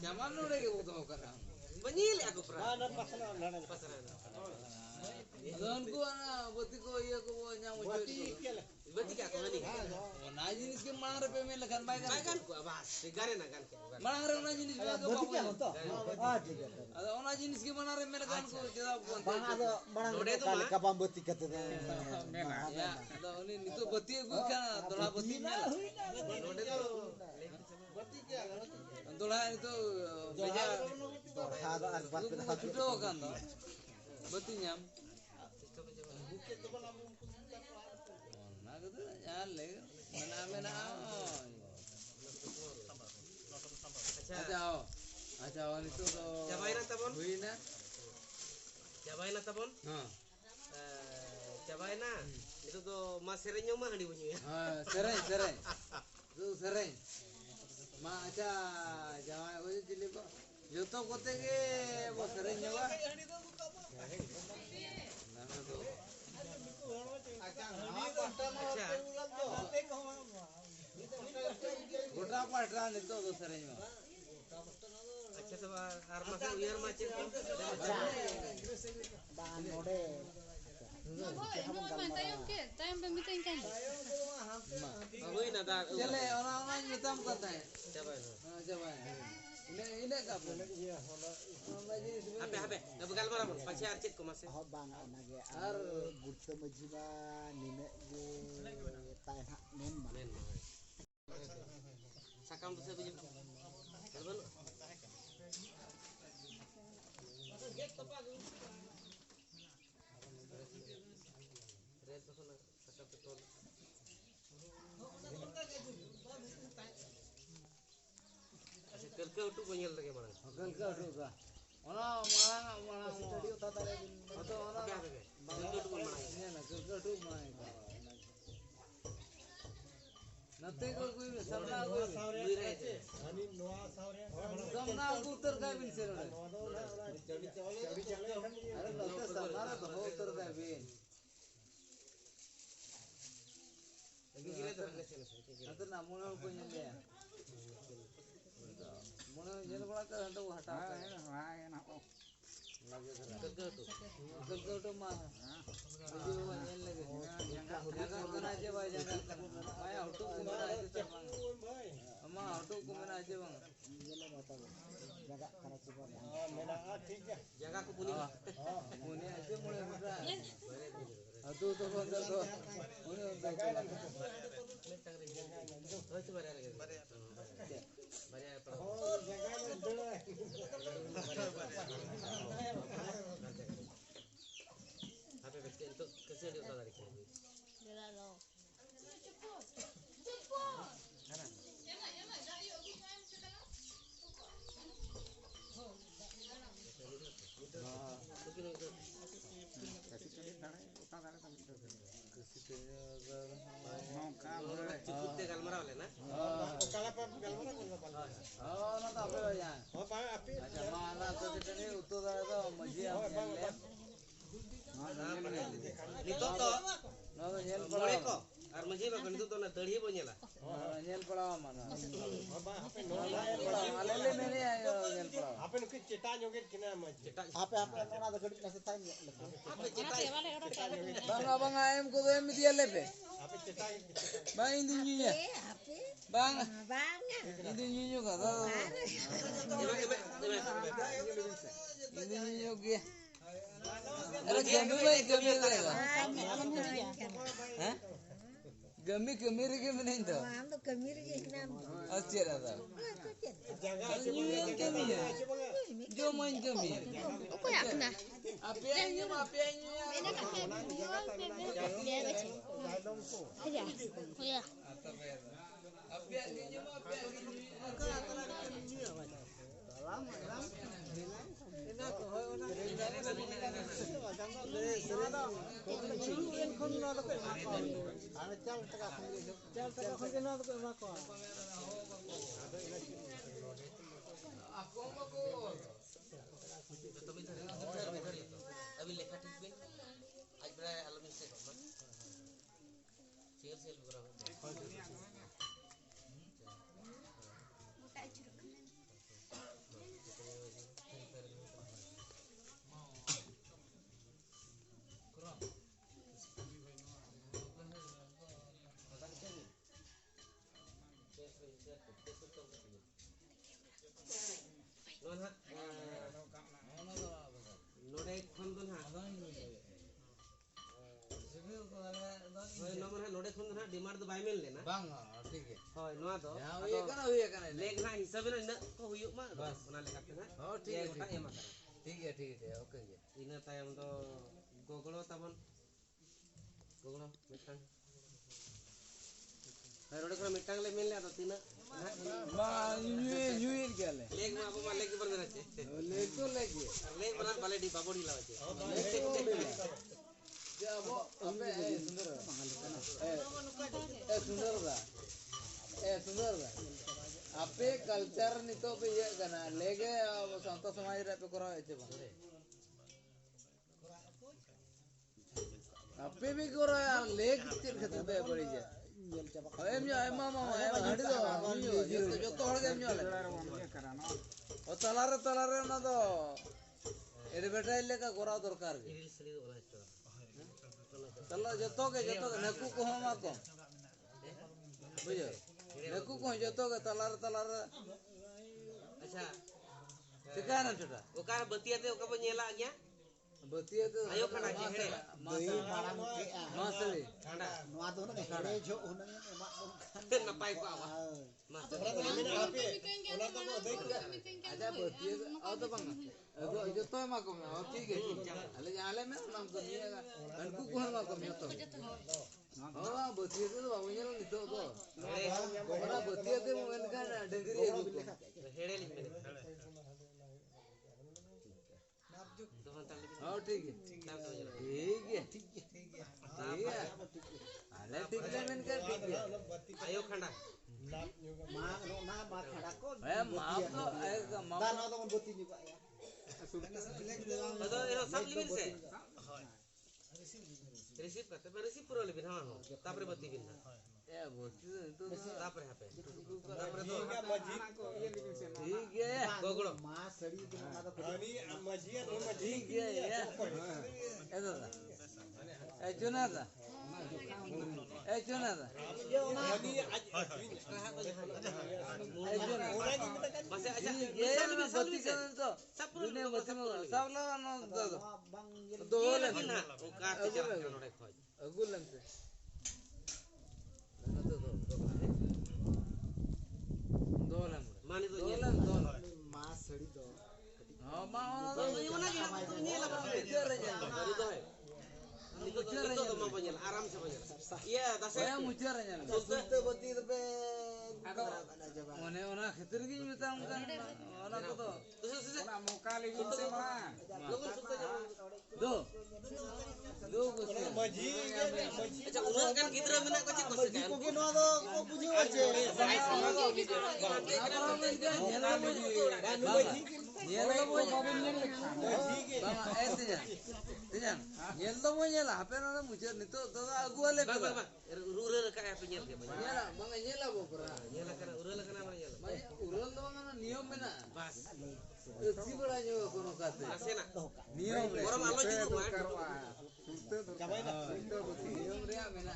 Zaman udah gitu tuh kan. Banyil aku pernah. Pasaran. Adon ko ana boti ko iya ko nyamo Bati kela. Berarti ka ako ngani. na jinis ke mangar pe me lagan bay Bagan ko abas. Sigare na gan ke. mangar na jinis be ko Berarti kan babu to? ठीक है ada ona jinis ke mangar me lagan ko jeda ko bana do bana Node do tu, kali Ma. kapam boti kate de ya ada oni nito boti ko kana dola boti mela Node to. dola itu beja hada as bat pe ko chuto kan do boti nyam na gitu ya le mena acha itu to Jabay na tabon. hui na Jabay na tabon. ha Jabay na. Itu to mas serenyo mah di bunyi ya. sereng itu sereng ma acha jawa ko jili ko joto kote ke bo sereng nyoga na to gota patra nito to sereng ma Acha to arma se uyar macet ko. ban node Agoy na da. chale ona mitam kata hai Jabay na. jawa ini ka bo Habe. Na bugal mara mon. Pachi arcit ko mas. ho bang anage ar gutta majiba nine ge tai ha nem ba Men. Sakam to se bujim. Kalban. Red to na sakam to. Kerja utuh banyol lagi mana? kal ka do ka ona marang study uta tare atau ona Kerja utuh mana? ini na kal ka do ma nate ko koi sabna ko Bui rete. samna ko utar ka bin se ro अरे लगता Samara तो हो उतर गए Ben Lagi kira tu hanya sini. अंतर ना मुना को नहीं ले मुना जेल बड़ा कर हटो हटा लगे Kerja utuh. कल को तो मा मुझे वो जेल लगे जगह कना जे भाई जगह कना भाई हटो को मेरा आजे तमाम अम्मा हटो को मेरा आजे बंग jele bata jaga kana coba Jaga aku punya. मुने आजे मुने मुरा अतो तो बंद तो मुने बंद Oh itu bayar lagi. Bayar apa? Apa betul untuk kesini udah dari sini. Cukup tegal marah oleh na. oh ना तो अबे यार अच्छा माना तो जितने उतो दादा तो मजे आ ले Itu toh. ना तो जेल Mulai पड़ा kok. Armaji bagan itu toh na terhi punya lah. Jail पड़ा माना आले ले मेरे आयो जेल पड़ा Cetak. ape nona da gadi nase time Apa cetak? bang ayam ko do mi dia lepe bang indi nyinya bang indi nyinyo ka do indi nyinyo ge अरे गमी भाई गमी रहेगा हैं गमी गमी रे गमी नहीं तो अच्छे रहता गमी है जो मन गमी है apa yang Abi lekha ठीक बे आज बड़ा अलमी से कम सेल बरा डिमांड तो बाय मिल लेना bang ठीक है होय नोआ तो ya huye kana लेग ना हिसाब ना इन को हुयुग मा ओना लेखा ते ना oh ठीक है गोटा एमा करा ठीक है oke ge ina tayam do gogolo tabon gogolo mitang road को मिटांग ले मिल ले तो तीना ma nyuir gale लेग में आपको लेग पर मेरा चे leg to leg लेग बना बाले डी बाबोडी लावा चे ya bo ape sundar da ape culture nito pe ye kana lege santa samaj re pe kora eche bang ape bhi kora leg chit khatir be pari je em jo em mama hadi do joto hor em jo le o talare na do advertise leka kora dorkar ge reel सली वाला है चलो जतो के नेकु को हमा को बुझो नेकु को जतो के तलार अच्छा ठिकाना छोटा ओकार बतिया ते ओका बनेला गया बतिया तो आयो खाना के हेड़े मासली ठंडा नोआ तो ना हेड़े जो उन एमा नपाई को आवा अच्छा बतिया आओ तो बंगा जतो मा को ठीक है अले जाले में नाम तो नहीं है नेकु को हमा को जतो हां बतिया तो बाबू ने नितो तो बड़ा बतिया ते मोबाइल का डंगरी हेड़े लिख में तो हम तक हां ठीक है अरे ठीक है मैंने कर ठीक है आयो खंडा मा नो ना मा खड़ा को माफ तो माफ दा ना तो बत्ती नि पाया तो ये सब लिमिट से रिसीव करते मैं रिसीव पूरा लेबिन हां हो तापरे बत्ती बिन ए बोती तो तापरे यहाँ पे तापरे तो ठीक है गोगड़ो मा सड़ी दिन ना तो ठीक है ये ऐसा था ए चुना था masih aja ये बत्ती चलन तो दुनिया बत्ती में सब लगा ना दो lagi na ukar tidak kan udah koi अगुलन से दो लम mani tuh दो मा सड़ी दो हां मा ini mana gila ini lah itu tuh mau banyak aram sebanyak iya dasar saya mujar nya सुनते बत्ती पे ओने ओना खतिर की मिताम kan ओना को तो susah मुका लेकिन से मां लोगों सुनते दो गुस्से aja ulah kan kita menak kocik kocik kan को नो तो को बुझो आछे Nyel mo ऐसे जा तेजन nyel तो mo nyel apa ना मुझे नहीं तो आगु वाले पे bang urul kayak penyel dia banyak nyela bang nyela bokra nyel karena urul karena apa nyel urul तो ना नियम में ना bas सी बड़ा जो कोनो काते asena नियम रे orang malu juga man सुनते तो नियम रे में ना